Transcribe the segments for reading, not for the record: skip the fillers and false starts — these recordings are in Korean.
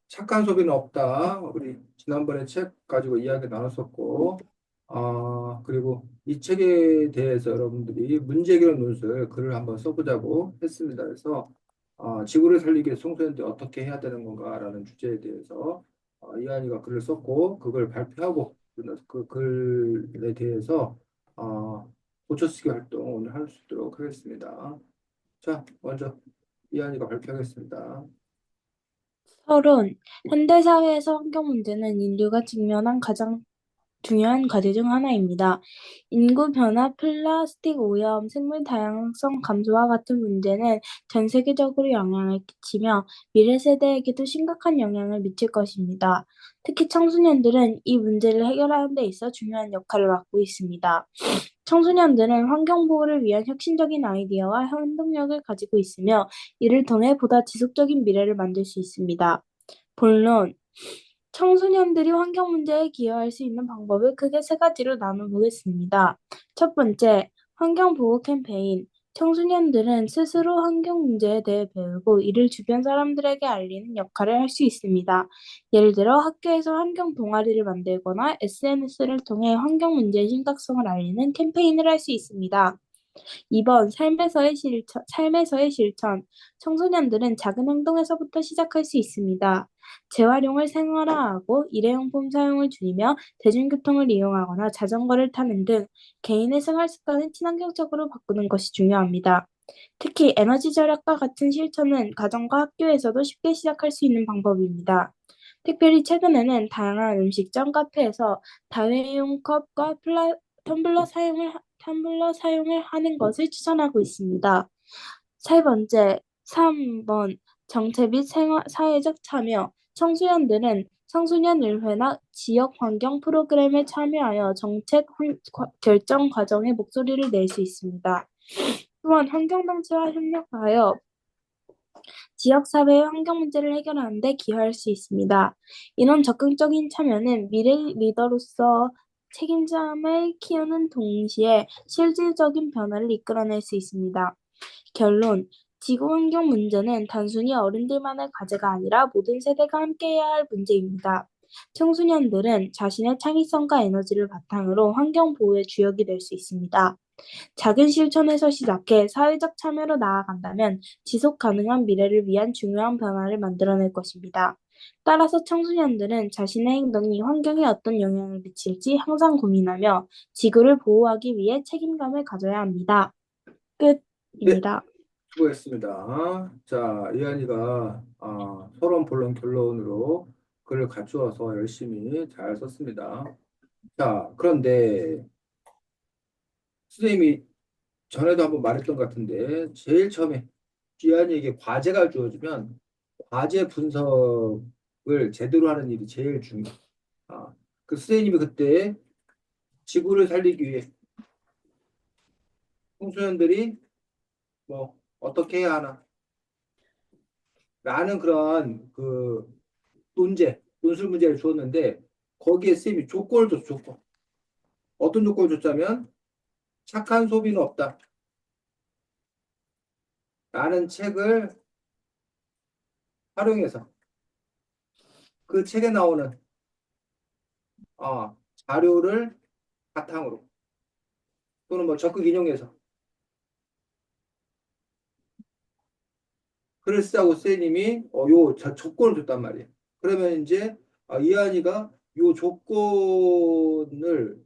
착한 소비는 없다. 우리 지난번에 책 가지고 이야기 나눴었고, 그리고 이 책에 대해서 여러분들이 문제개론 논술 글을 한번 써보자고 했습니다. 그래서 지구를 살리기 위해 청소년들이 어떻게 해야 되는 건가라는 주제에 대해서 이한이가 글을 썼고, 그걸 발표하고 그 글에 대해서 고쳐쓰기 활동 오늘 할 수 있도록 하겠습니다. 자, 먼저 이한이가 발표하겠습니다. 서론, 현대사회에서 환경 문제는 인류가 직면한 가장 중요한 과제 중 하나입니다. 인구 변화, 플라스틱 오염, 생물 다양성 감소와 같은 문제는 전 세계적으로 영향을 끼치며 미래 세대에게도 심각한 영향을 미칠 것입니다. 특히 청소년들은 이 문제를 해결하는 데 있어 중요한 역할을 맡고 있습니다. 청소년들은 환경 보호를 위한 혁신적인 아이디어와 행동력을 가지고 있으며 이를 통해 보다 지속적인 미래를 만들 수 있습니다. 본론, 청소년들이 환경 문제에 기여할 수 있는 방법을 크게 세 가지로 나눠보겠습니다. 첫 번째, 환경 보호 캠페인. 청소년들은 스스로 환경 문제에 대해 배우고 이를 주변 사람들에게 알리는 역할을 할 수 있습니다. 예를 들어 학교에서 환경 동아리를 만들거나 SNS를 통해 환경 문제의 심각성을 알리는 캠페인을 할 수 있습니다. 2번 삶에서의 실천. 청소년들은 작은 행동에서부터 시작할 수 있습니다. 재활용을 생활화하고 일회용품 사용을 줄이며 대중교통을 이용하거나 자전거를 타는 등 개인의 생활 습관을 친환경적으로 바꾸는 것이 중요합니다. 특히 에너지 절약과 같은 실천은 가정과 학교에서도 쉽게 시작할 수 있는 방법입니다. 특별히 최근에는 다양한 음식점, 카페에서 다회용 컵과 텀블러 사용을 하는 것을 추천하고 있습니다. 세 번째, 3번 정책 및 사회적 참여. 청소년들은 청소년의회나 지역 환경 프로그램에 참여하여 결정 과정에 목소리를 낼 수 있습니다. 또한 환경단체와 협력하여 지역사회의 환경 문제를 해결하는 데 기여할 수 있습니다. 이런 적극적인 참여는 미래 리더로서 책임감을 키우는 동시에 실질적인 변화를 이끌어낼 수 있습니다. 결론, 지구환경 문제는 단순히 어른들만의 과제가 아니라 모든 세대가 함께해야 할 문제입니다. 청소년들은 자신의 창의성과 에너지를 바탕으로 환경 보호의 주역이 될 수 있습니다. 작은 실천에서 시작해 사회적 참여로 나아간다면 지속 가능한 미래를 위한 중요한 변화를 만들어낼 것입니다. 따라서 청소년들은 자신의 행동이 환경에 어떤 영향을 미칠지 항상 고민하며 지구를 보호하기 위해 책임감을 가져야 합니다. 네, 끝입니다. 수고했습니다. 자, 이한이가 서론, 본론, 결론으로 글을 갖추어서 열심히 잘 썼습니다. 자, 그런데 선생님이 전에도 한번 말했던 것 같은데 제일 처음에 이한이에게 과제가 주어지면 과제 분석을 제대로 하는 일이 제일 중요해요. 그 선생님이 그때 지구를 살리기 위해 청소년들이 뭐 어떻게 해야 하나 라는 그런 논술 문제를 주었는데 거기에 쌤이 조건을 줬어, 조건. 어떤 조건을 줬자면 착한 소비는 없다. 라는 책을 활용해서 그 책에 나오는 자료를 바탕으로 또는 뭐 적극 인용해서 글을 쓰자고 쌤님이 조건을 줬단 말이에요. 그러면 이제 이한이가 요 조건을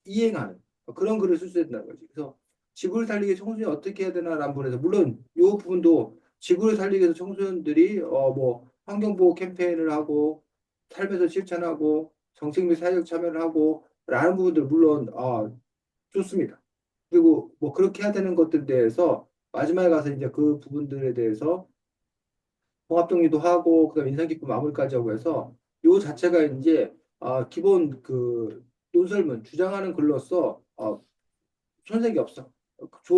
이행하는 그런 글을 쓸 수 있다는 거지. 그래서 지구를 살리기 위해 청소년이 어떻게 해야 되나라는 부분에서 물론 이 부분도 지구를 살리기 위해서 청소년들이 뭐 환경보호 캠페인을 하고 삶에서 실천하고 정책 및 사회적 참여를 하고 라는 부분들 물론 좋습니다. 그리고 뭐 그렇게 해야 되는 것들에 대해서 마지막에 가서 이제 그 부분들에 대해서 종합정리도 하고 그다음에 인상 깊은 마무리까지 하고 해서 요 자체가 이제 기본 그 논설문 주장하는 글로서 손색이 없어.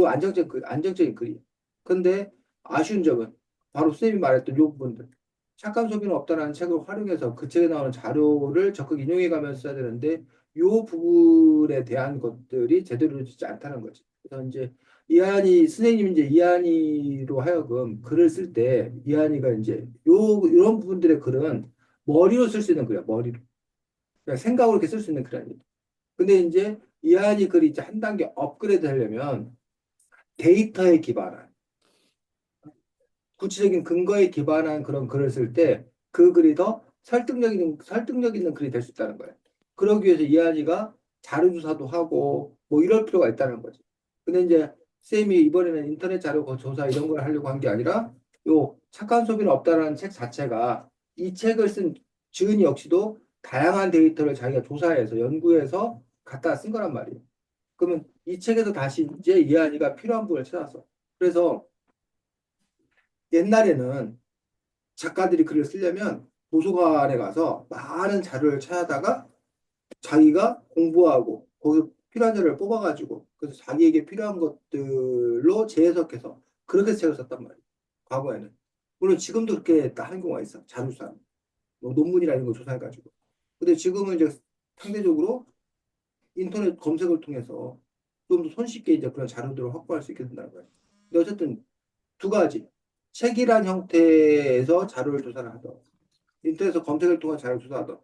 안정적인 글이. 근데 아쉬운 점은 바로 쌤이 말했던 요 부분들. 착한 소비는 없다라는 책을 활용해서 그 책에 나오는 자료를 적극 인용해 가면서 써야 되는데 요 부분에 대한 것들이 제대로 되지 않다는 거지. 그래서 이제 이한이 선생님이 이제 이한이로 하여금 글을 쓸 때 이한이가 이제 요 이런 부분들의 글은 머리로 쓸 수 있는 글이야. 머리로. 그냥 생각으로 이렇게 쓸 수 있는 글 아니에요. 근데 이제 이한이 글이 이제 한 단계 업그레이드 하려면 데이터에 기반한 구체적인 근거에 기반한 그런 글을 쓸 때 그 글이 더 설득력 있는 글이 될 수 있다는 거예요. 그러기 위해서 이한이가 자료 조사도 하고 뭐 이럴 필요가 있다는 거지. 근데 이제 쌤이 이번에는 인터넷 자료 조사 이런 걸 하려고 한 게 아니라 요 착한 소비는 없다라는 책 자체가 이 책을 쓴 주은이 역시도 다양한 데이터를 자기가 조사해서 연구해서 갖다 쓴 거란 말이에요. 그러면 이 책에서 다시 이제 이한이가 필요한 부분을 찾았어. 그래서 옛날에는 작가들이 글을 쓰려면 도서관에 가서 많은 자료를 찾아다가 자기가 공부하고 거기서 필요한 자료를 뽑아가지고 그래서 자기에게 필요한 것들로 재해석해서 그렇게 책을 썼단 말이에요. 과거에는. 물론 지금도 그렇게 하는 경우가 있어. 자료사. 뭐 논문이나 이런 거 조사해가지고. 근데 지금은 이제 상대적으로 인터넷 검색을 통해서 좀 더 손쉽게 이제 그런 자료들을 확보할 수 있게 된다는 거예요. 근데 어쨌든 두 가지. 책이란 형태에서 자료를 조사를 하던 인터넷에서 검색을 통한 자료 조사하던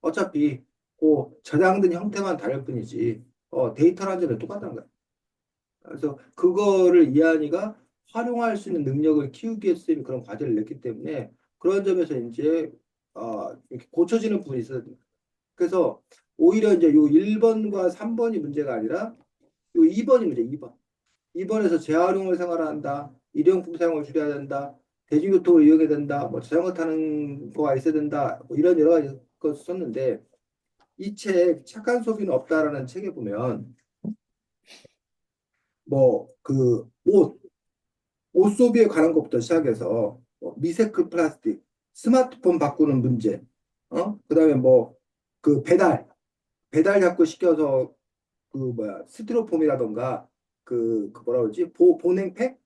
어차피 그 저장된 형태만 다를 뿐이지 데이터라는 점은 똑같다는 거야. 그래서 그거를 이한이가 활용할 수 있는 능력을 키우기 위해서 쌤이 그런 과제를 냈기 때문에 그런 점에서 이제 이렇게 고쳐지는 부분이 있어요. 그래서 오히려 이제 요 1번과 3번이 문제가 아니라 요 2번이 문제, 2번. 2번에서 재활용을 생활한다. 일회용품 사용을 줄여야 된다. 대중교통을 이용해야 된다. 뭐 자전거 타는 거가 있어야 된다. 뭐 이런 여러 가지 것을 썼는데 이 책 착한 소비는 없다라는 책에 보면 뭐 그 옷 소비에 관한 것부터 시작해서 뭐 미세클 플라스틱, 스마트폰 바꾸는 문제, 그다음에 뭐 그 배달 자꾸 시켜서 그 뭐야 스티로폼이라던가 그 뭐라 그러지 보냉팩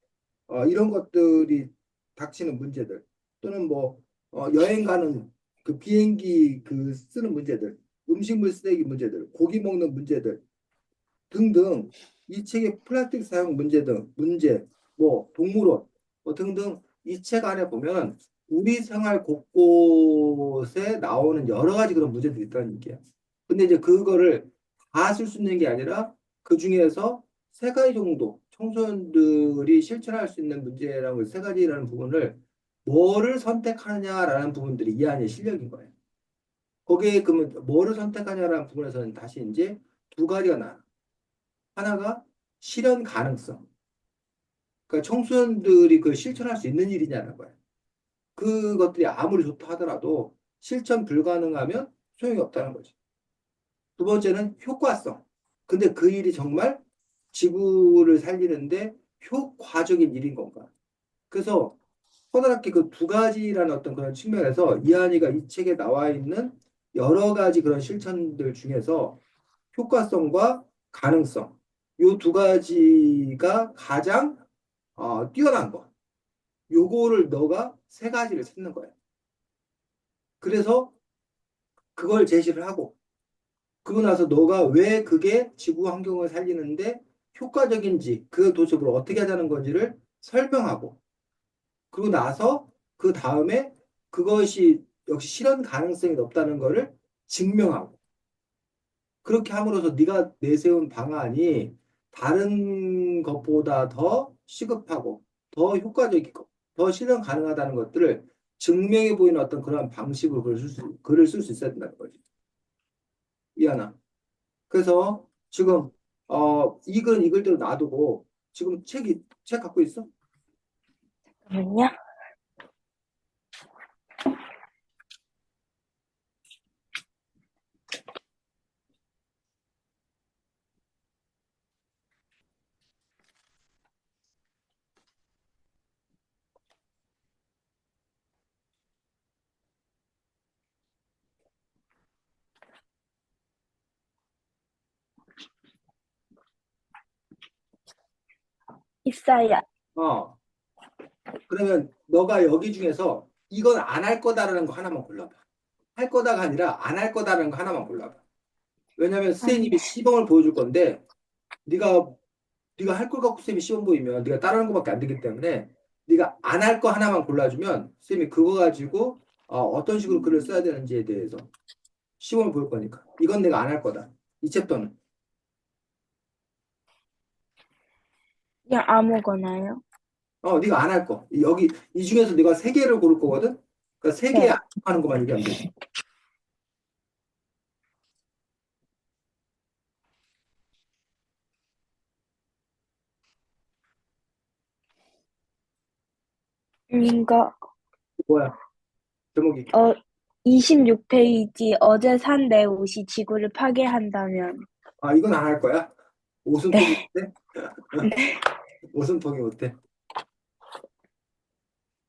이런 것들이 닥치는 문제들 또는 뭐 여행 가는 그 비행기 그 쓰는 문제들 음식물 쓰레기 문제들 고기 먹는 문제들 등등 이 책의 플라스틱 사용 문제 등 문제 뭐 동물원 뭐 등등 이 책 안에 보면 우리 생활 곳곳에 나오는 여러 가지 그런 문제들이 있다는 얘기야. 근데 이제 그거를 다 쓸 수 있는 게 아니라 그 중에서 세 가지 정도 청소년들이 실천할 수 있는 문제라고 세 가지라는 부분을 뭐를 선택하느냐라는 부분들이 이 안에 실력인 거예요. 거기에 그러면 뭐를 선택하냐라는 부분에서는 다시 이제 두 가지가 나와. 하나가 실현 가능성. 그러니까 청소년들이 그걸 실천할 수 있는 일이냐는 거예요. 그것들이 아무리 좋다 하더라도 실천 불가능하면 소용이 없다는 거지. 두 번째는 효과성. 근데 그 일이 정말 지구를 살리는데 효과적인 일인 건가? 그래서 커다랗게 그 두 가지라는 어떤 그런 측면에서 이한이가 이 책에 나와 있는 여러 가지 그런 실천들 중에서 효과성과 가능성. 요 두 가지가 가장 뛰어난 거. 요거를 너가 세 가지를 찾는 거야. 그래서 그걸 제시를 하고 그러고 나서 너가 왜 그게 지구 환경을 살리는데 효과적인지 그 도대체 뭘 어떻게 하자는 건지를 설명하고 그러고 나서 그 다음에 그것이 역시 실현 가능성이 높다는 거를 증명하고 그렇게 함으로써 네가 내세운 방안이 다른 것보다 더 시급하고 더 효과적이고 더 실현 가능하다는 것들을 증명해 보이는 어떤 그런 방식으로 글을 쓸 수 있어야 된다는 거지. 이하나. 그래서 지금 이 글은 이 글대로 놔두고 지금 책 갖고 있어? 잠깐만요. 있어요. 어. 그러면 너가 여기 중에서 이건 안 할 거다라는 거 하나만 골라봐. 할 거다가 아니라 안 할 거다라는 거 하나만 골라봐. 왜냐하면 안, 선생님이 시범을 보여줄 건데 네가 네가 할 걸 갖고 쌤이 시험 보이면 네가 따라하는 것밖에 안 되기 때문에 네가 안 할 거 하나만 골라주면 쌤이 그거 가지고 어떤 식으로 글을 써야 되는지에 대해서 시험을 볼 거니까. 이건 내가 안 할 거다. 이 챕터는. 그냥 아무거나요? 네가 안 할 거. 여기 이 중에서 네가 세 개를 고를 거거든. 그러니까 세 개에 안 네. 하는 것만 얘기하면 돼. 이거, 뭐야? 제목이. 26페이지 어제 산 내 옷이 지구를 파괴한다면. 이건 안 할 거야? 옷은 포기 네. 못해? 네. 옷은 포기 못해.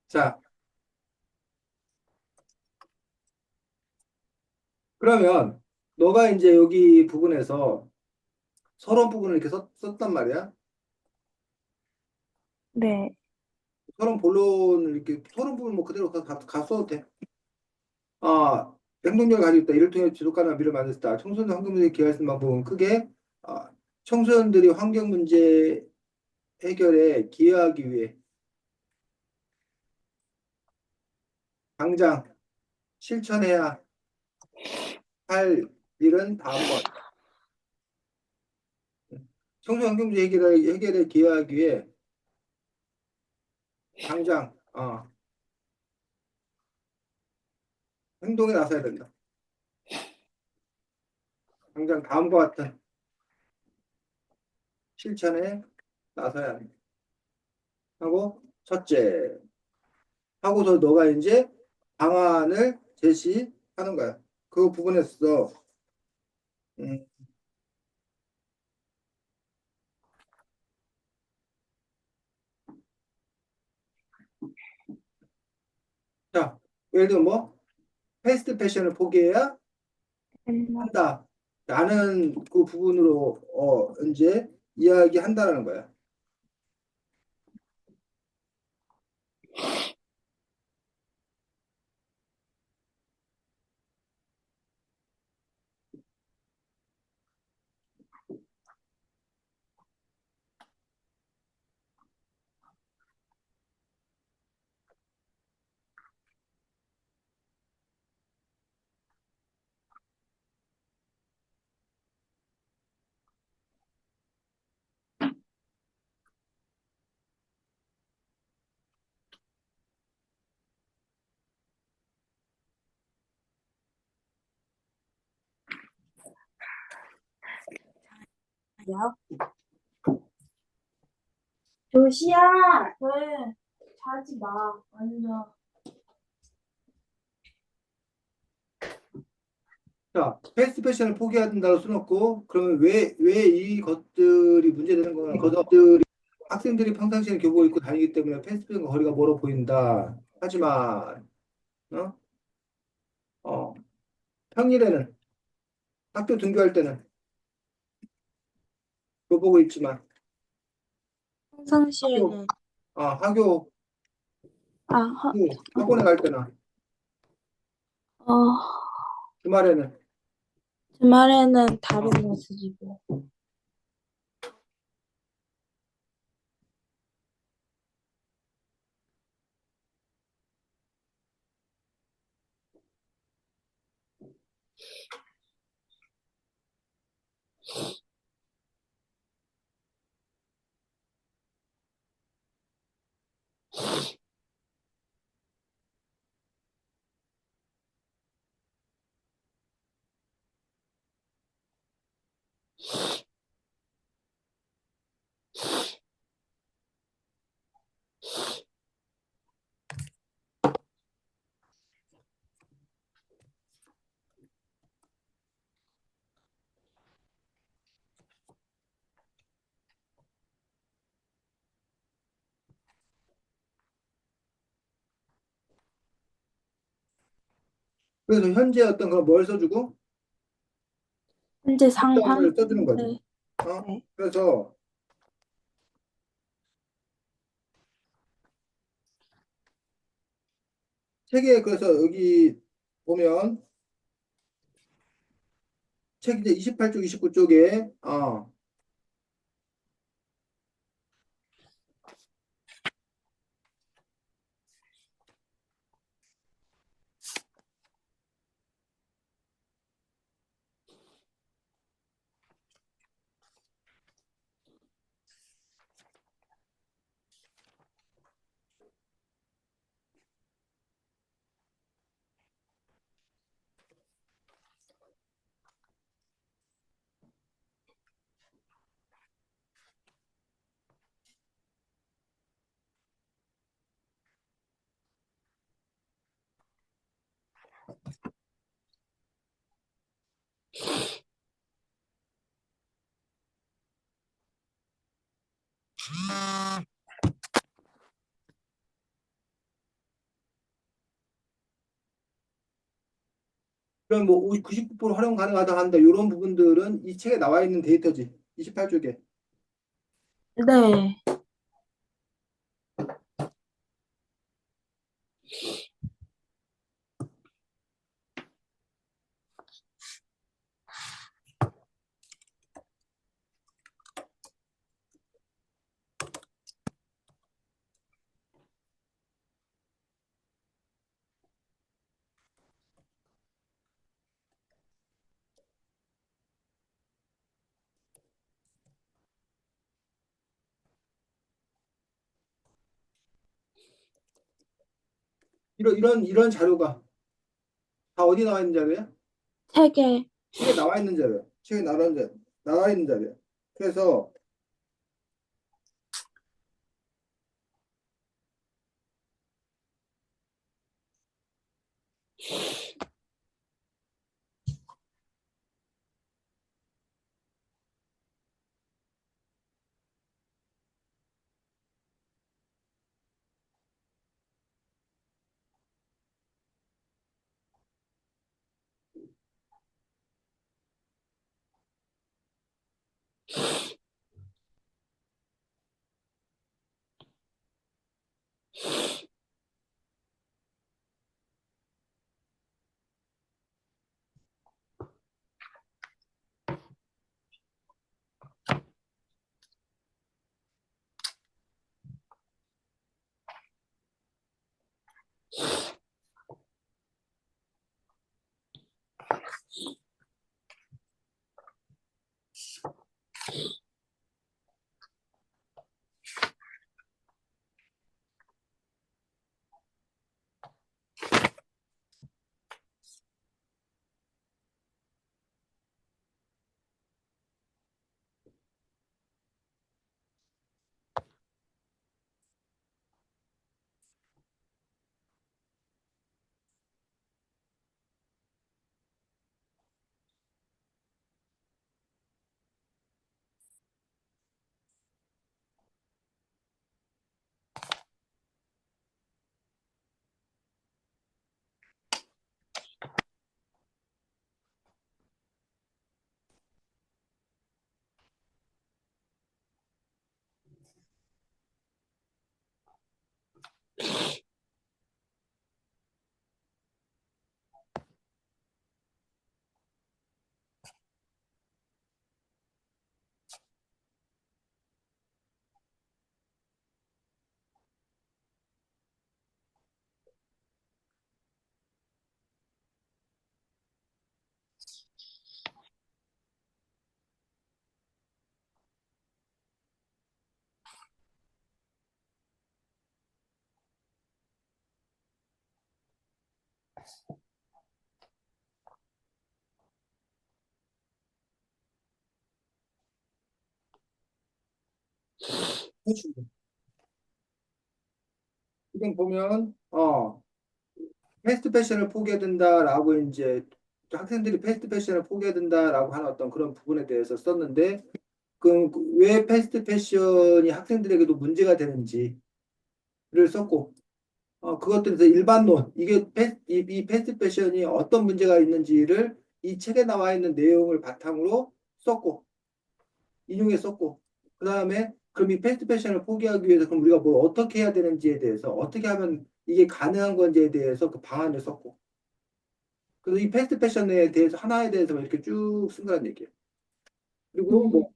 자, 그러면 너가 이제 여기 부분에서 서론 부분을 이렇게 썼단 말이야. 네. 서론 본론을 이렇게 서론 부분 뭐 그대로 가 써도 돼. 아, 행동력을 가지고 있다. 이를 통해 지속가능한 미래를 만들었다. 청소년 환경 문제에 기여할 수 있는 방법은 크게 청소년들이 환경 문제 해결에 기여하기 위해 당장 실천해야 할 일은 다음과 같다. 청소년 환경 문제 해결에 기여하기 위해 당장 행동에 나서야 된다. 당장 다음과 같은 실천에 나서야 한다. 하고 첫째 하고서 너가 이제 방안을 제시하는 거야. 그 부분에서 음, 자 예를 들면 뭐 패스트 패션을 포기해야 한다. 라는 그 부분으로 이제 이야기한다라는 거야. 요 조시야, 왜 자지 마. 완전. 자, 패스트 패션을 포기해야 된다고 써놓고 그러면 왜 이 것들이 문제되는 거냐? 것들이 학생들이 평상시에 교복을 입고 다니기 때문에 패스트 패션과 거리가 멀어 보인다. 하지만 어? 어, 평일에는 학교 등교할 때는 교복을 입지만 학교 평상시에는, 학교 아, 하, 학원에 갈 때나 어, 주말에는 주말에는 다른 어, 옷을 입어. 그래서 현재 어떤 걸 뭘 써주고 현재 상황? 장점을 써주는 거지. 네. 네. 그래서 책에 그래서 여기 보면 책 이제 28쪽, 29쪽에 그럼 뭐 99% 활용 가능하다 한다. 이런 부분들은 이 책에 나와 있는 데이터지. 28쪽에. 네. 이런 자료가 다 어디 나와 있는 자료야? 책에. 책에 나와 있는 자료야. 책에 나와 있는 자료야. 그래서 지금 보면 패스트 패션을 포기해야 된다라고 이제 학생들이 패스트 패션을 포기해야 된다라고 하는 어떤 그런 부분에 대해서 썼는데 그럼 왜 패스트 패션이 학생들에게도 문제가 되는지를 썼고 그것들에 대해서 일반론 이 패스트 패션이 어떤 문제가 있는지를 이 책에 나와 있는 내용을 바탕으로 썼고 인용해 썼고 그 다음에 그럼 이 패스트 패션을 포기하기 위해서 그럼 우리가 뭘 어떻게 해야 되는지에 대해서 어떻게 하면 이게 가능한 건지에 대해서 그 방안을 썼고 그래서 이 패스트 패션에 대해서 하나에 대해서 이렇게 쭉 쓴 거란 얘기예요. 그리고 음, 뭐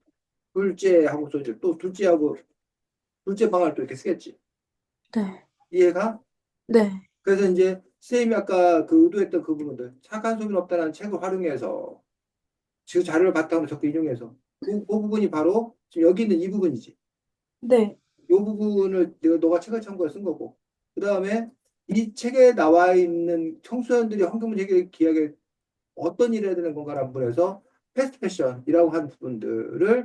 둘째하고 또 둘째 방안을 또 이렇게 쓰겠지. 네. 이해가? 네. 그래서 이제 선생님이 아까 그 의도했던 그 부분들 착한 소비는 없다는 책을 활용해서 지금 자료를 바탕으로 적극 인용해서 그 부분이 바로 지금 여기 있는 이 부분이지. 네. 이 부분을 너가 책을 참고해 쓴 거고. 그 다음에 이 책에 나와 있는 청소년들이 환경문제 해결 기획에 어떤 일을 해야 되는 건가라는 부분에서 패스트 패션이라고 하는 부분들을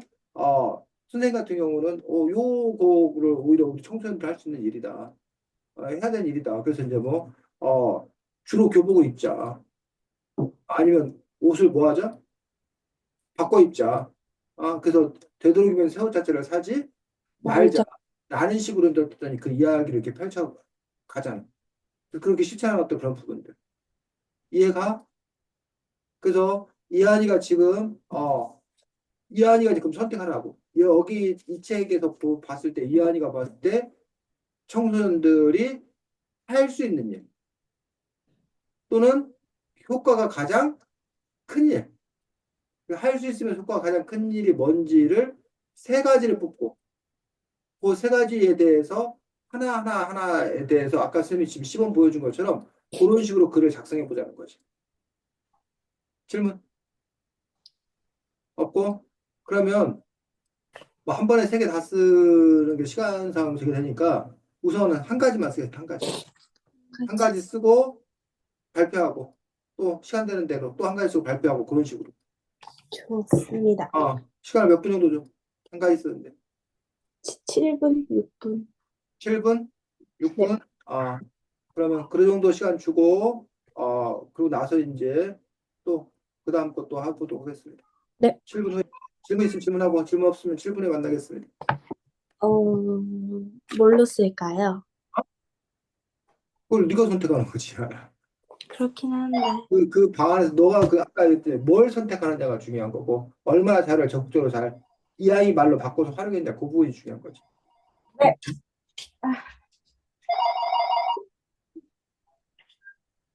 선생님 같은 경우는 요거를 오히려 우리 청소년들 할 수 있는 일이다. 해야 되는 일이다. 그래서 이제 뭐 주로 교복을 입자. 아니면 옷을 뭐 하자? 바꿔 입자. 그래서 되도록이면 새 옷 자체를 사지 말자. 말자. 라는 식으로 이제 어떤 그 이야기를 이렇게 펼쳐 가잖아. 그렇게 쉽지 않은 어떤 그런 부분들. 이해가? 그래서 이한이가 지금 선택하라고. 여기 이 책에서 봤을 때 이한이가 봤을 때 청소년들이 할 수 있는 일 또는 효과가 가장 큰 일, 할 수 있으면 효과가 가장 큰 일이 뭔지를 세 가지를 뽑고 그 세 가지에 대해서 하나에 대해서 아까 선생님이 지금 시범 보여준 것처럼 그런 식으로 글을 작성해 보자는 거지. 질문 없고 그러면 뭐 한 번에 세 개 다 쓰는 게 시간상 되게 되니까 우선은 한 가지만 쓰겠다. 한 가지. 한 가지 쓰고 발표하고 또 시간 되는 대로 또 한 가지 쓰고 발표하고 그런 식으로. 좋습니다. 시간을 몇 분 정도 줘? 한 가지 쓰는데. 7분, 6분. 7분? 네. 6분? 그러면 그 정도 시간 주고, 그러고 나서 이제 또 그 다음 것도 하도록 하겠습니다. 네. 7분 후에 질문 있으면 질문하고 질문 없으면 7분에 만나겠습니다. 뭘로 쓸까요? 그걸 네가 선택하는 거지. 그렇긴 한데. 그 방안에서 너가 그 아까言って뭘 선택하느냐가 중요한 거고 얼마나 자를 적극적으로 잘 이 아이 말로 바꿔서 활용했냐 그 부분이 중요한 거지. 네.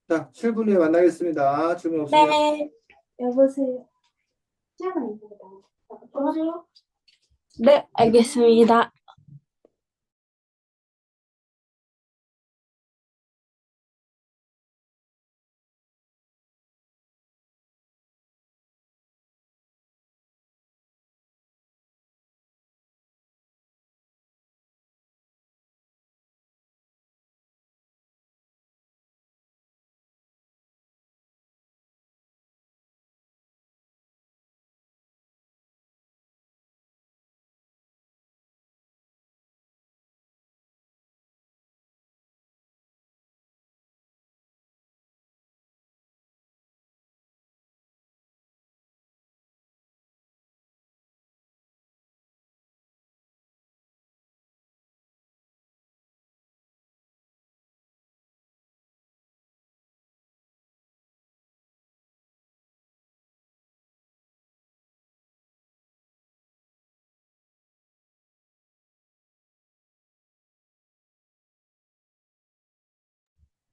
자, 7분 후에 만나겠습니다. 질문 없으면. 네. 여보세요. 여보세요? 네, 알겠습니다.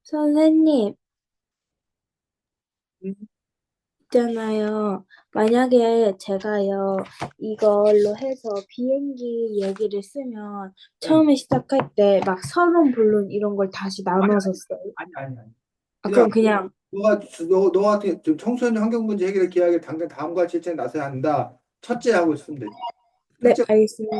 선생님, 있잖아요. 만약에 제가요, 이걸로 해서 비행기 얘기를 쓰면 네. 처음에 시작할 때 막 서론, 본론 이런 걸 다시 아니, 나눠서 써요. 아니. 그냥 그럼 그냥, 너 같은 좀 청소년 환경 문제 해결 기하게 당장 다음과 실천에 나서야 한다. 첫째 하고 있으면 되지. 네, 첫째 알겠습니다.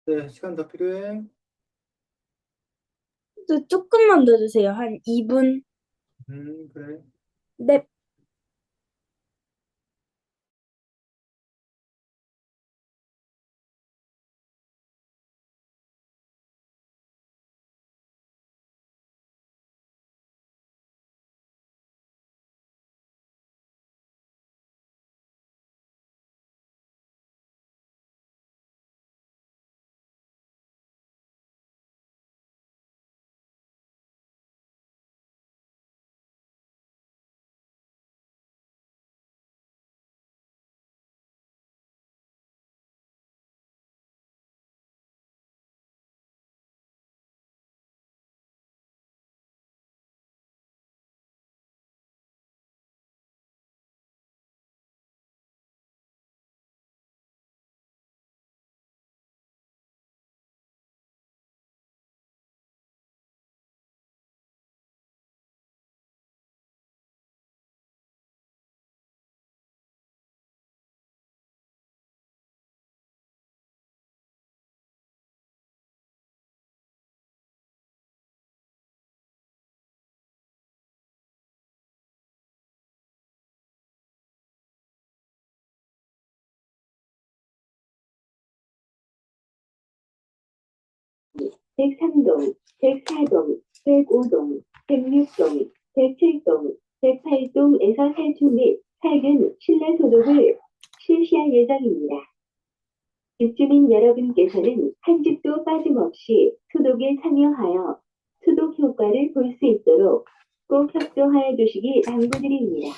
네, 시간 더 필요해? 또 조금만 더 주세요. 한 2분. 그래. 네. 백삼동, 백사동, 백오동, 백육동, 백칠동, 백팔동에서 살충 및 살균 실내 소독을 실시할 예정입니다. 입주민 여러분께서는 한 집도 빠짐없이 소독에 참여하여 소독 효과를 볼 수 있도록 꼭 협조하여 주시기 당부드립니다.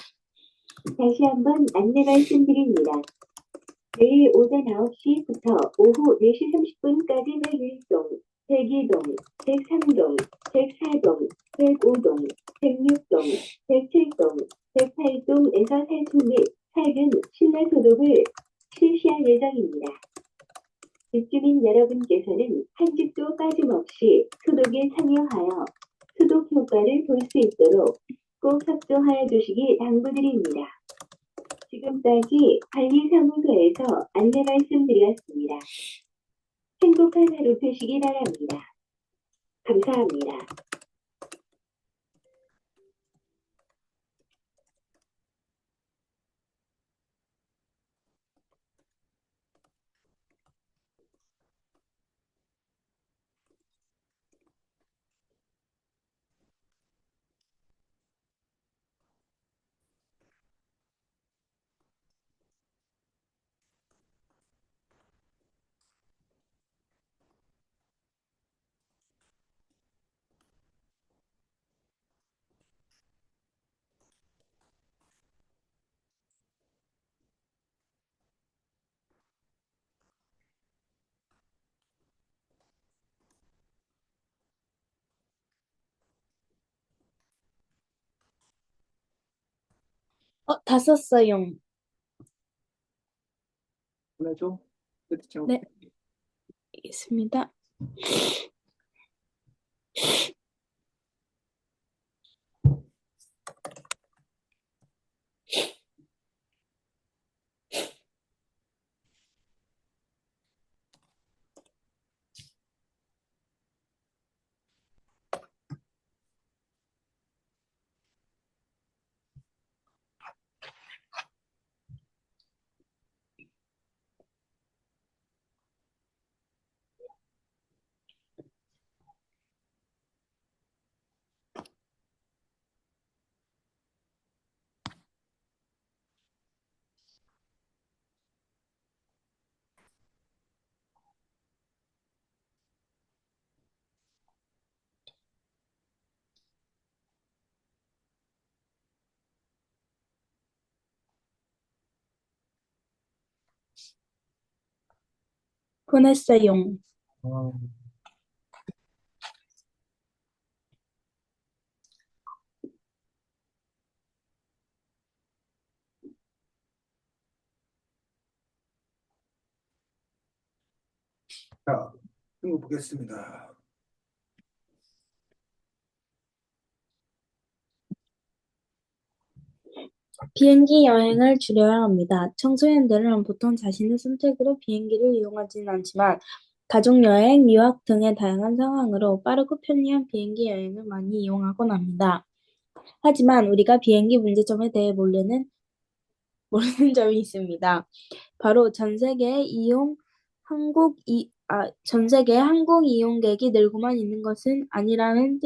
다시 한번 안내 말씀드립니다. 내일 오전 9시부터 오후 4시 30분까지 101동, 102동, 103동, 104동, 105동, 106동, 107동, 108동에서 살충 및 살균 실내 소독을 실시할 예정입니다. 입주민 여러분께서는 한 집도 빠짐없이 소독에 참여하여 소독 효과를 볼 수 있도록 꼭 협조하여 주시기 당부드립니다. 지금까지 관리사무소에서 안내 말씀드렸습니다. 행복한 하루 되시기 바랍니다. 감사합니다. 다 썼어요. 보내줘. 끝이 네, 알겠습니다. 보냈어요. 어, 자, 이거 보겠습니다. 비행기 여행을 줄여야 합니다. 청소년들은 보통 자신의 선택으로 비행기를 이용하지는 않지만 가족여행, 유학 등의 다양한 상황으로 빠르고 편리한 비행기 여행을 많이 이용하곤 합니다. 하지만 우리가 비행기 문제점에 대해 모르는 점이 있습니다. 바로 전 세계 항공 이용객이 늘고만 있는 것은 아니라는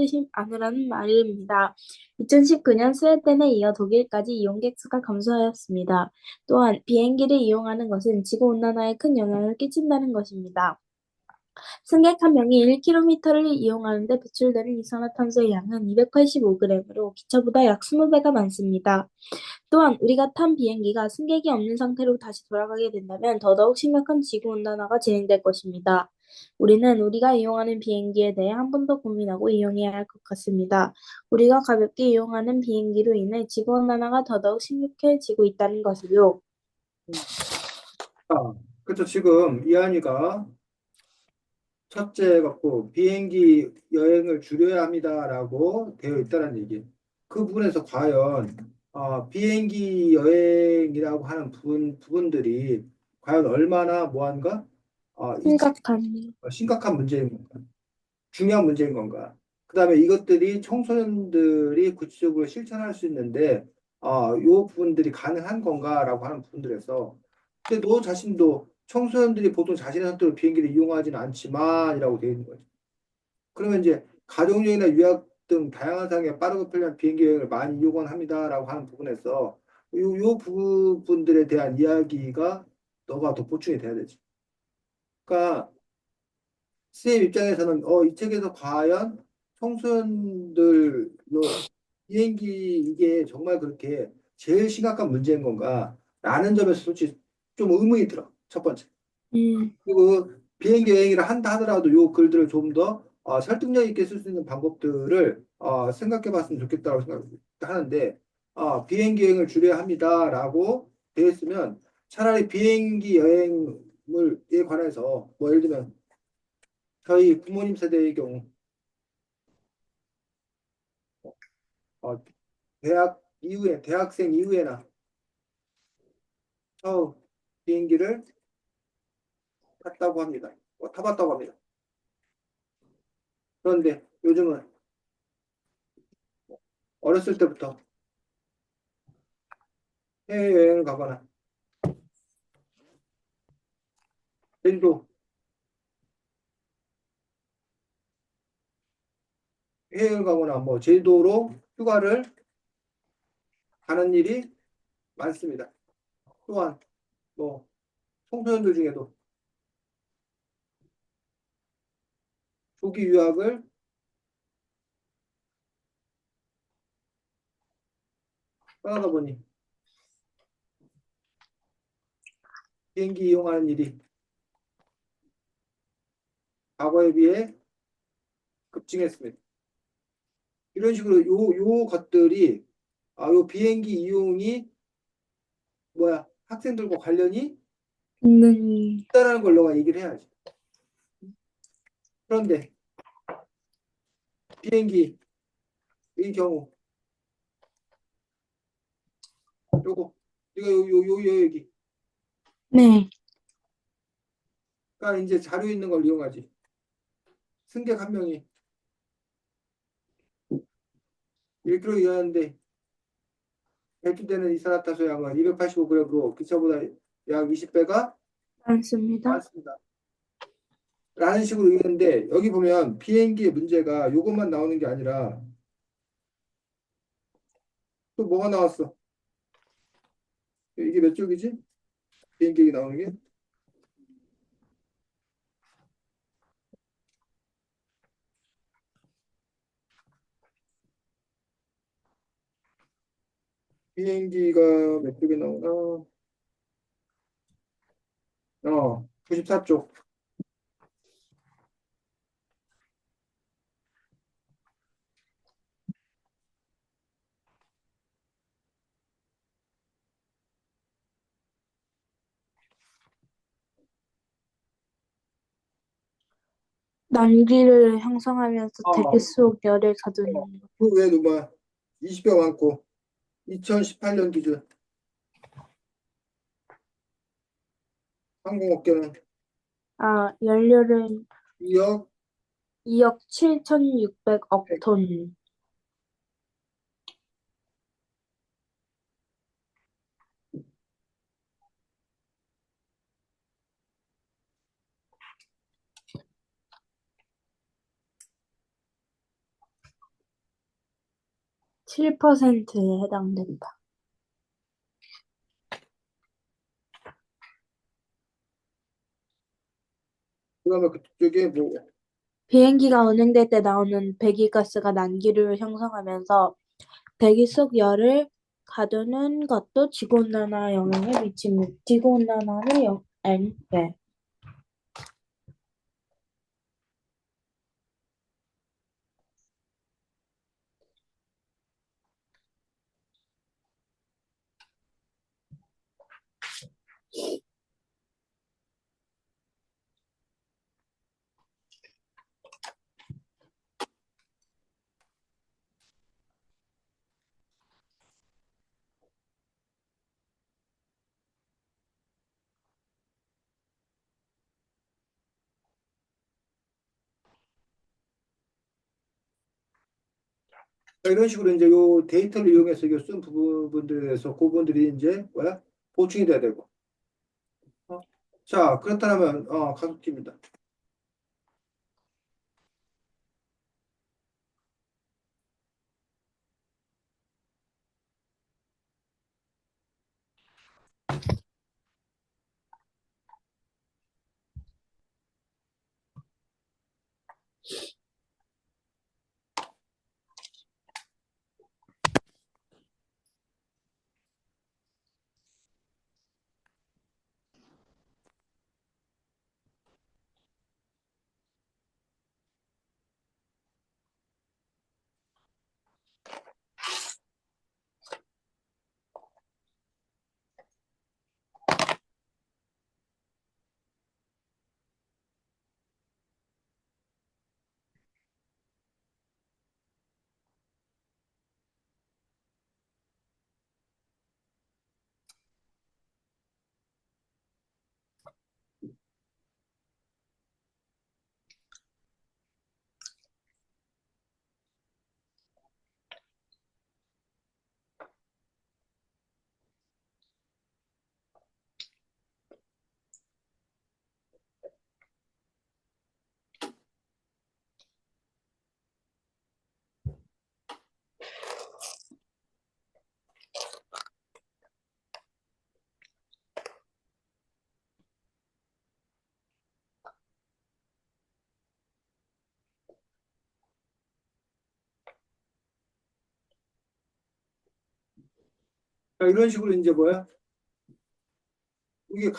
말입니다. 2019년 스웨덴에 이어 독일까지 이용객 수가 감소하였습니다. 또한 비행기를 이용하는 것은 지구 온난화에 큰 영향을 끼친다는 것입니다. 승객 한 명이 1km를 이용하는데 배출되는 이산화탄소의 양은 285g으로 기차보다 약 20배가 많습니다. 또한 우리가 탄 비행기가 승객이 없는 상태로 다시 돌아가게 된다면 더더욱 심각한 지구온난화가 진행될 것입니다. 우리는 우리가 이용하는 비행기에 대해 한 번 더 고민하고 이용해야 할 것 같습니다. 우리가 가볍게 이용하는 비행기로 인해 지구온난화가 더더욱 심각해지고 있다는 것이요. 그렇죠. 지금 이한이가 첫째 갖고 비행기 여행을 줄여야 합니다라고 되어 있다는 얘기. 그 부분에서 과연 비행기 여행이라고 하는 부분들이 과연 얼마나 뭐한가? 심각한. 심각한 문제인 건가? 중요한 문제인 건가? 그다음에 이것들이 청소년들이 구체적으로 실천할 수 있는데 요 부분들이 가능한 건가라고 하는 부분들에서 근데 너 자신도 청소년들이 보통 자신의 선택으로 비행기를 이용하지는 않지만이라고 되어 있는 거지. 그러면 이제 가족여행이나 유학 등 다양한 상황에 빠르고 편리한 비행기 여행을 많이 이용을 합니다라고 하는 부분에서 요 부분들에 대한 이야기가 너가 더 보충이 돼야 되지. 그러니까 선생님 입장에서는 이 책에서 과연 청소년들로 비행기 이게 정말 그렇게 제일 심각한 문제인 건가? 라는 점에서 솔직히 좀 의문이 들어. 첫 번째. 음, 그리고 비행기 여행을 한다 하더라도 요 글들을 좀 더 설득력 있게 쓸 수 있는 방법들을 생각해 봤으면 좋겠다고 생각하는데 비행기 여행을 줄여야 합니다라고 되어 있으면 차라리 비행기 여행에 관해서 뭐 예를 들면 저희 부모님 세대의 경우 어, 대학생 이후에나 처음 비행기를 탔다고 합니다. 타봤다고 합니다. 그런데 요즘은 어렸을 때부터 해외여행을 가거나 제주도 해외여행 가거나 뭐 제주도로 휴가를 가는 일이 많습니다. 또한 뭐 청소년들 중에도 조기 유학을 떠나다 보니 비행기 이용하는 일이 과거에 비해 급증했습니다. 이런 식으로 요 것들이 요 비행기 이용이 학생들과 관련이 있는, 있다라는 걸 너가 얘기를 해야지. 그런데 비행기 의 경우 요거 이거 요 얘기 네, 그러니까 이제 자료 있는 걸 이용하지. 승객 한 명이 1km 이하인데 배출되는 이산화탄소 양은 285g으로 기차보다 약 20배가 많습니다. 많습니다. 라는 식으로 읽는데 여기 보면 비행기의 문제가 이것만 나오는 게 아니라 또 뭐가 나왔어? 이게 몇 쪽이지? 비행기 얘기 나오는 게? 비행기가 몇 쪽에 나오나? 94쪽. 난기를 형성하면서 대기 어, 속 열을 가두는 것. 그 외에도 뭐 20배 많고 2018년 기준 항공업계는 연료는 2억 2억 7,600억 톤. 7%에 해당된다. 그다음에 그쪽에 뭐 비행기가 운행될 때 나오는 배기가스가 난기류를 형성하면서 대기 속 열을 가두는 것도 지구온난화에 영향을 미칩니다. 지구온난화는 네. 이런 식으로 이제 요 데이터를 이용해서 이게 쓴 부분들에 대해서 그 부분들이 이제 뭐야? 보충이 돼야 되고. 자, 그렇다면 가속기입니다. 자, 이런 식으로 이제 뭐야? 이게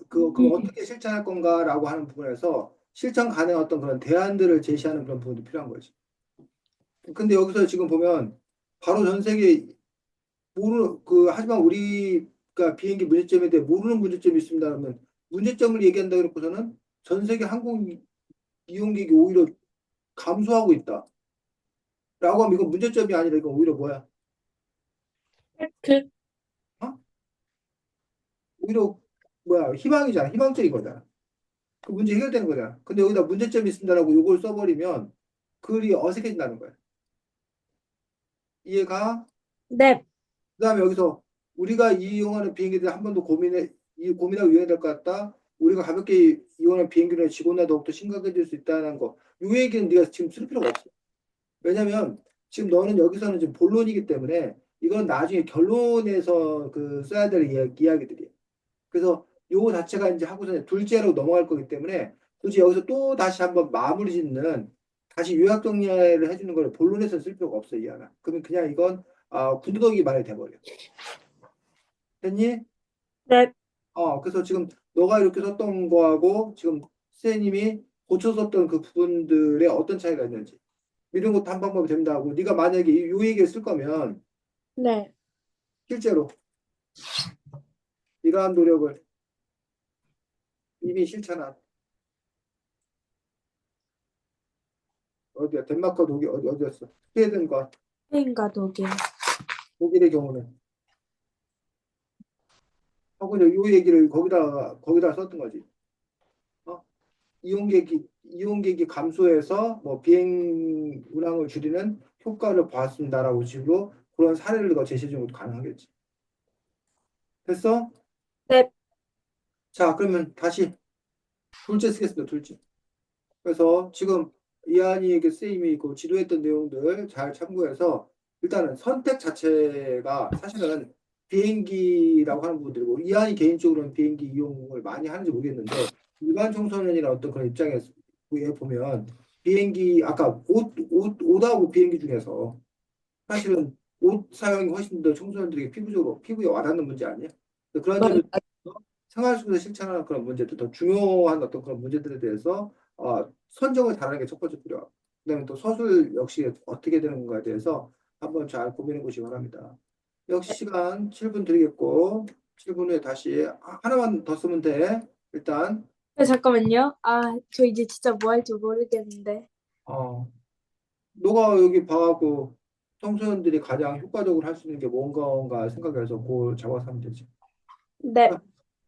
그럼 어떻게 실천할 건가라고 하는 부분에서 실천 가능한 어떤 그런 대안들을 제시하는 그런 부분도 필요한 거지. 근데 여기서 지금 보면 바로 전 세계 하지만 우리가 비행기 문제점에 대해 모르는 문제점이 있습니다. 그러면 문제점을 얘기한다 그러고서는 전 세계 항공 이용객이 오히려 감소하고 있다. 라고 하면 이건 문제점이 아니라 이건 오히려 뭐야? 그 어? 오히려 뭐야? 희망이잖아. 희망적인 거잖아. 그 문제 해결되는 거잖아. 근데 여기다 문제점이 있습니다라고 요걸 써버리면 글이 어색해진다는 거야. 이해가? 네. 그다음에 여기서 우리가 이용하는 비행기들 한 번 더 고민하고 이용해야 될 것 같다. 우리가 가볍게 이용하는 비행기는 지구온난화 더욱더 심각해질 수 있다는 거. 요 얘기는 네가 지금 쓸 필요가 없어. 왜냐면 지금 너는 여기서는 지금 본론이기 때문에 이건 나중에 결론에서 써야 될 이야기들이에요. 그래서 요거 자체가 이제 하고서 둘째로 넘어갈 거기 때문에 굳이 여기서 또 다시 한번 마무리 짓는 다시 요약 정리를 해주는 걸 본론에서 쓸 필요가 없어 이 하나. 그러면 그냥 이건 군더더기 말이 돼버려. 됐니? 네. 그래서 지금 너가 이렇게 썼던 거하고 지금 선생님이 고쳐 썼던 그 부분들에 어떤 차이가 있는지 이런 것도 한 방법이 된다고. 네가 만약에 요 얘기를 쓸 거면 네. 실제로 이러한 노력을 이미 실천한 어디야? 덴마크 독일 어디였어? 스웨덴과 스페인과 독일. 독일의 경우는 하고 이제 요 얘기를 거기다 썼던 거지. 어? 이용객이 감소해서 뭐 비행 운항을 줄이는 효과를 보았습니다라고 식으로 그런 사례를 제시해 주는 것도 가능하겠지. 됐어? 네. 자, 그러면 다시 둘째 쓰겠습니다. 둘째. 그래서 지금 이한이에게 쌤이 그 지도했던 내용들 잘 참고해서 일단은 선택 자체가 사실은 비행기라고 하는 분들이고 이한이 개인적으로는 비행기 이용을 많이 하는지 모르겠는데 일반 청소년이나 어떤 그런 입장에서 보면 비행기 아까 옷하고 비행기 중에서 사실은 옷 사용이 훨씬 더 청소년들에게 피부에 와닿는 문제 아니에요? 그런 점에서 생활 속에서 실천하는 그런 문제들, 더 중요한 어떤 그런 문제들에 대해서 선정을 잘하는 게 첫 번째 필요하고, 그다음에 또 서술 역시 어떻게 되는 건가에 대해서 한번 잘 고민해 보시기 바랍니다. 역시 시간 7분 드리겠고, 7분 후에 다시 하나만 더 쓰면 돼. 일단, 네, 잠깐만요. 저 이제 진짜 뭐 할지 모르겠는데. 어, 너가 여기 봐갖고 청소년들이 가장 효과적으로 할 수 있는 게 뭔가 생각해서 그걸 잡아서 하면 되지. 네.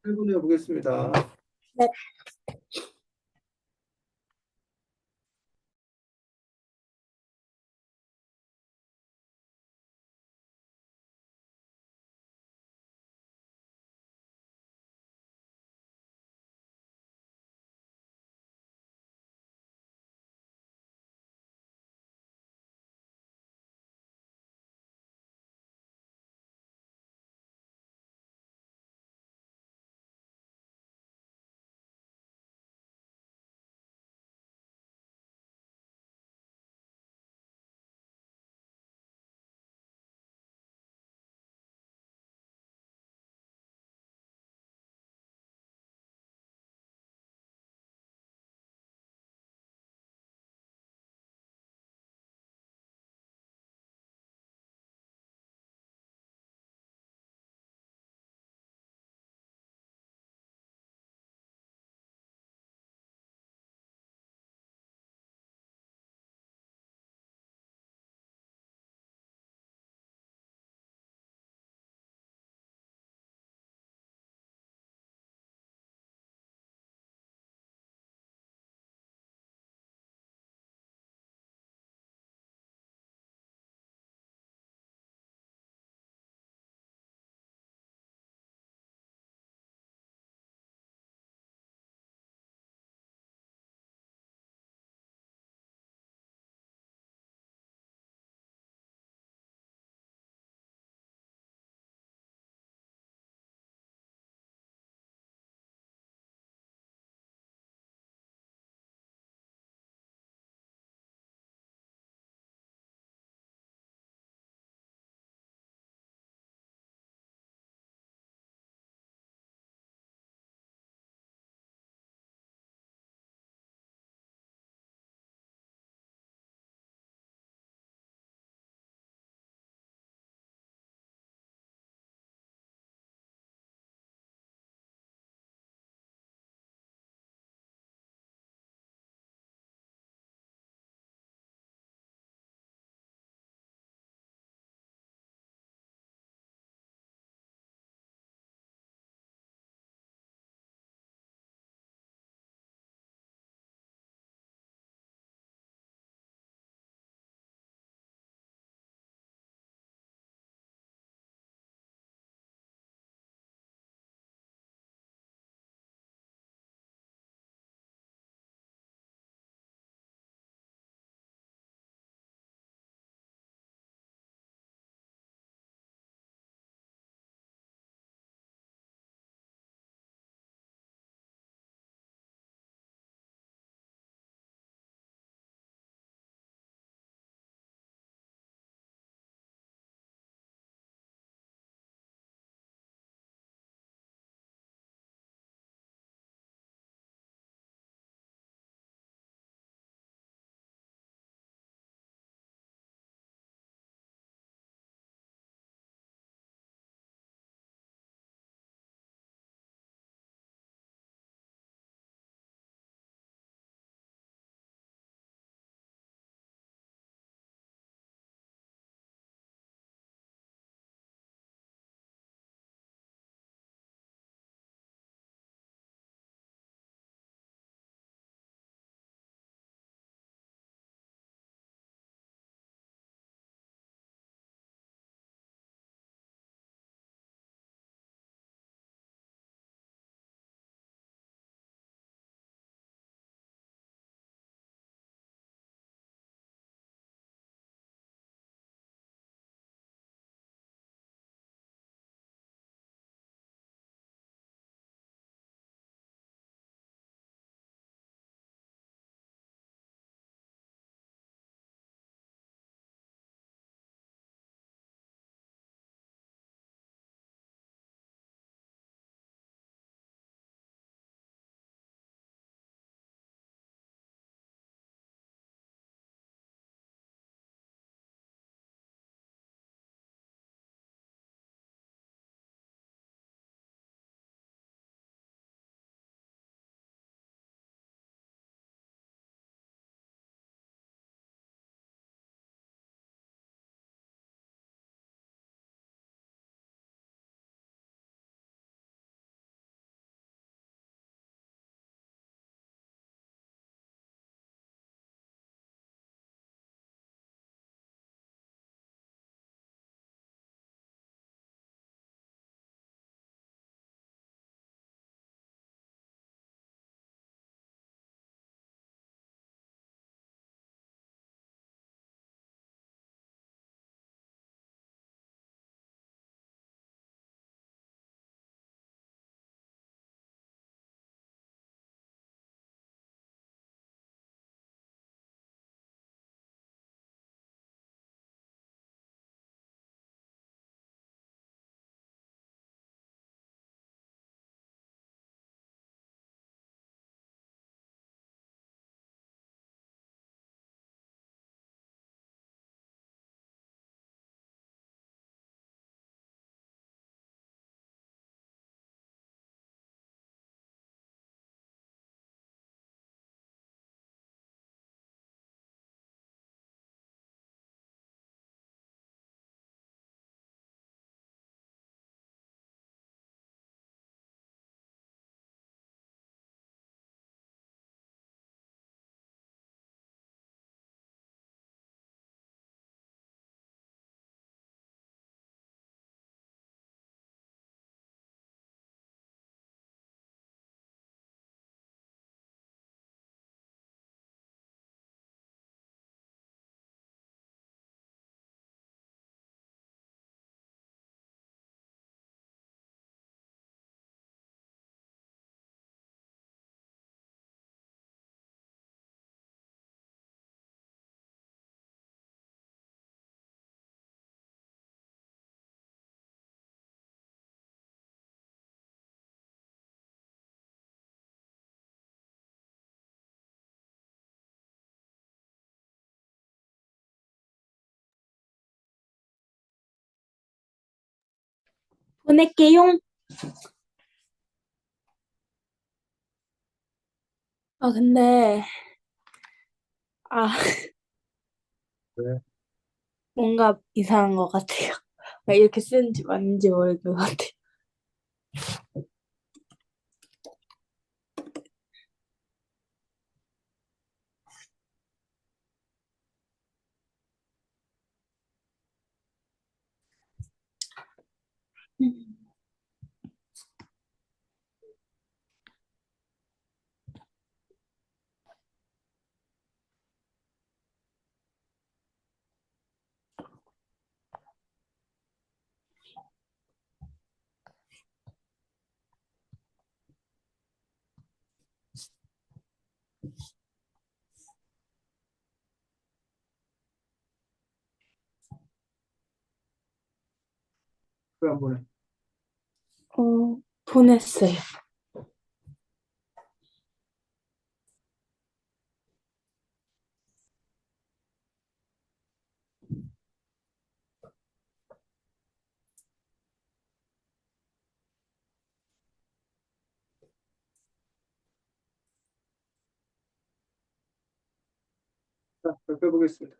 7분 후에 보겠습니다. 네. 보낼게요. 근데, 아, 네. 뭔가 이상한 것 같아요. 이렇게 쓰는지 맞는지 모르는 것 같아요. 왜 안 보내? 보냈어요. 자, 발표해보겠습니다.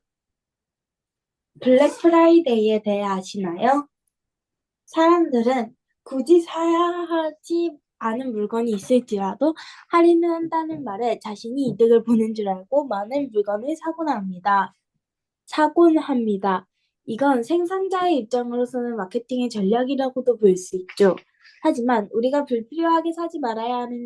블랙 프라이데이에 대해 아시나요? 사람들은 굳이 사야 하지 않은 물건이 있을지라도 할인을 한다는 말에 자신이 이득을 보는 줄 알고 많은 물건을 사곤 합니다. 이건 생산자의 입장으로서는 마케팅의 전략이라고도 볼 수 있죠. 하지만 우리가 불필요하게 사지 말아야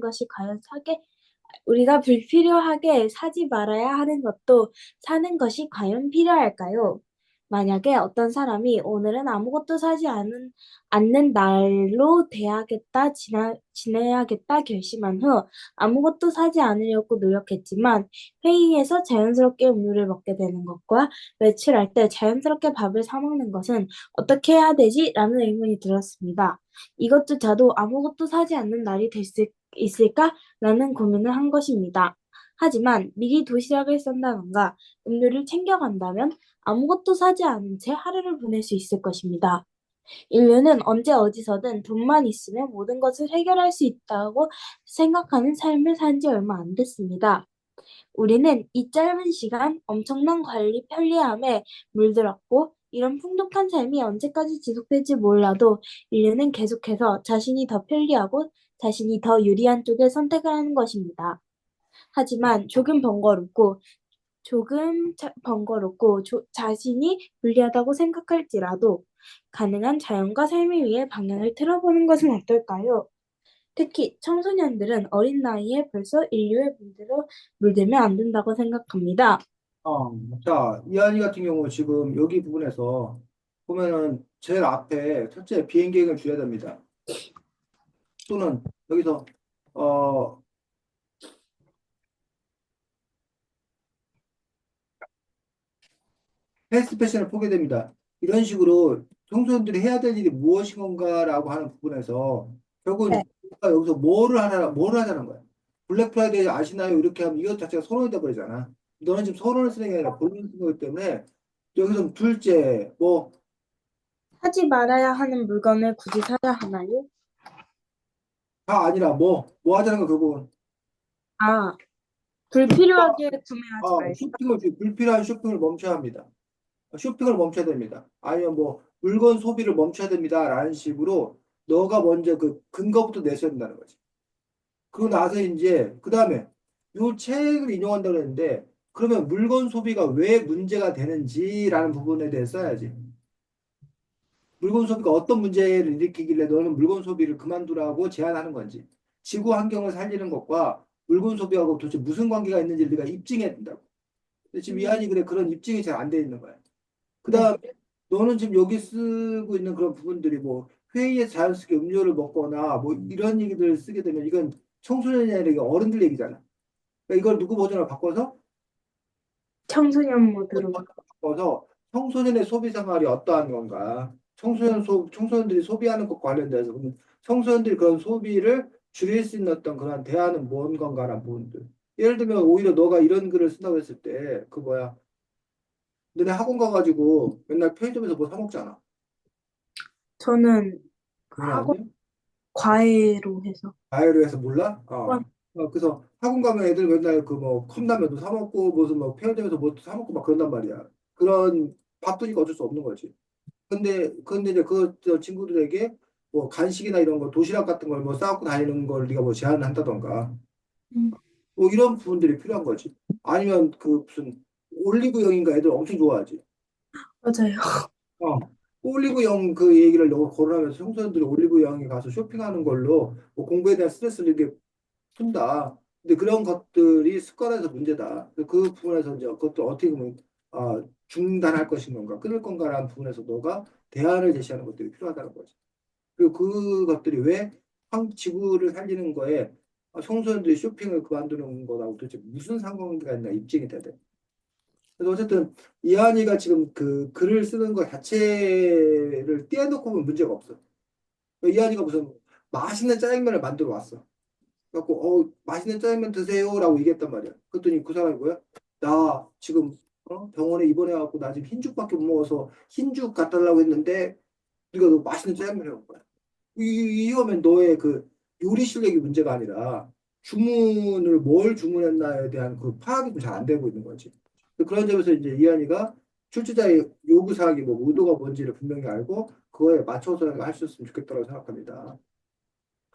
하는 것도 사는 것이 과연 필요할까요? 만약에 어떤 사람이 오늘은 아무것도 않는 날로 지내야겠다 결심한 후 아무것도 사지 않으려고 노력했지만 회의에서 자연스럽게 음료를 먹게 되는 것과 외출할 때 자연스럽게 밥을 사 먹는 것은 어떻게 해야 되지? 라는 의문이 들었습니다. 이것조차도 아무것도 사지 않는 날이 될 수 있을까? 라는 고민을 한 것입니다. 하지만 미리 도시락을 싼다던가 음료를 챙겨간다면 아무것도 사지 않은 채 하루를 보낼 수 있을 것입니다. 인류는 언제 어디서든 돈만 있으면 모든 것을 해결할 수 있다고 생각하는 삶을 산 지 얼마 안 됐습니다. 우리는 이 짧은 시간 엄청난 관리 편리함에 물들었고 이런 풍족한 삶이 언제까지 지속될지 몰라도 인류는 계속해서 자신이 더 유리한 쪽을 선택을 하는 것입니다. 하지만 자신이 불리하다고 생각할지라도 가능한 자연과 삶을 위해 방향을 틀어보는 것은 어떨까요? 특히 청소년들은 어린 나이에 벌써 인류의 문제로 물들면 안 된다고 생각합니다. 자, 이한이 같은 경우 지금 여기 부분에서 보면은 제일 앞에 첫째 비행기행을 줄여야 됩니다. 또는 여기서 어 패스트 패션을 포기됩니다. 이런 식으로 청소년들이 해야 될 일이 무엇인 건가라고 하는 부분에서 네. 결국은 우리가 여기서 뭐를 하자는 거야. 블랙 프라이데이 아시나요? 이렇게 하면 이것 자체가 선언이 돼버리잖아. 너는 지금 선언을 쓰는 게 아니라 본인을 쓰는 거기 때문에 여기서 둘째 뭐 사지 말아야 하는 물건을 굳이 사야 하나요? 다 아니라 뭐 하자는 거 결국은 아, 불필요하게 구매하지 말자. 불필요한 쇼핑을 멈춰야 합니다. 쇼핑을 멈춰야 됩니다. 아니면 뭐 물건 소비를 멈춰야 됩니다라는 식으로 너가 먼저 그 근거부터 내세야 된다는 거지. 그러고 나서 이제 그 다음에 요 책을 인용한다고 했는데 그러면 물건 소비가 왜 문제가 되는지라는 부분에 대해서 써야지. 물건 소비가 어떤 문제를 일으키길래 너는 물건 소비를 그만두라고 제안하는 건지. 지구 환경을 살리는 것과 물건 소비하고 도대체 무슨 관계가 있는지 네가 입증해야 된다고. 근데 지금 이한이 그래 그런 입증이 잘 안 돼 있는 거야. 그 네. 다음에 너는 지금 여기 쓰고 있는 그런 부분들이 뭐 회의에 자연스럽게 음료를 먹거나 뭐 이런 얘기들을 쓰게 되면 이건 청소년이 아니라 이게 어른들 얘기잖아. 그러니까 이걸 누구 버전으로 바꿔서 청소년 모드로. 청소년의 소비 생활이 어떠한 건가? 청소년들이 소비하는 것과 관련돼서 그럼 청소년들이 그런 소비를 줄일 수 있는 어떤 그런 대안은 뭔 건가라는 부분들. 예를 들면 오히려 너가 이런 글을 쓴다고 했을 때 그 뭐야? 너네 학원 가가지고 맨날 편의점에서 뭐 사 먹잖아. 저는 그건 학원 아니야? 과외로 해서. 과외로 해서 몰라? 학원. 그래서 학원 가면 애들 맨날 그 뭐 컵라면도 사 먹고 무슨 뭐 편의점에서 뭐 사 먹고 막 그런단 말이야. 그런 바쁘니까 어쩔 수 없는 거지. 근데 이제 저 친구들에게 뭐 간식이나 이런 거 도시락 같은 걸 뭐 싸갖고 다니는 걸 네가 뭐 제한을 한다던가 음, 뭐 이런 부분들이 필요한 거지. 아니면 그 무슨 올리브영인가 애들 엄청 좋아하지. 맞아요. 어. 올리브영 그 얘기를 너가 거론하면서 청소년들이 올리브영에 가서 쇼핑하는 걸로 뭐 공부에 대한 스트레스를 이렇게 푼다. 근데 그런 것들이 습관에서 문제다. 그 부분에서 이제 그것도 어떻게 보면 중단할 것인가, 끊을 건가라는 부분에서 너가 대안을 제시하는 것들이 필요하다는 거지. 그리고 그것들이 왜 지구를 살리는 거에 청소년들이 쇼핑을 그만두는 거라고 도대체 무슨 상관관계가 있나 입증이 돼야 돼. 그래서 어쨌든 이한이가 지금 그 글을 쓰는 것 자체를 떼어놓고 보면 문제가 없어. 이한이가 무슨 맛있는 짜장면을 만들어 왔어. 그래갖고 맛있는 짜장면 드세요라고 얘기했단 말이야. 그랬더니 그 사람이 뭐야? 나 지금 병원에 입원해갖고 나 지금 흰죽밖에 못 먹어서 흰죽 갖다 달라고 했는데 네가 너 맛있는 짜장면 해온 거야. 이거면 너의 그 요리 실력이 문제가 아니라 주문을 뭘 주문했나에 대한 그 파악이 좀 잘 안 되고 있는 거지. 그런 점에서 이제 이한이가 출제자의 요구 사항이 뭐 의도가 뭔지를 분명히 알고 그거에 맞춰서 할 수 있으면 좋겠다고 생각합니다.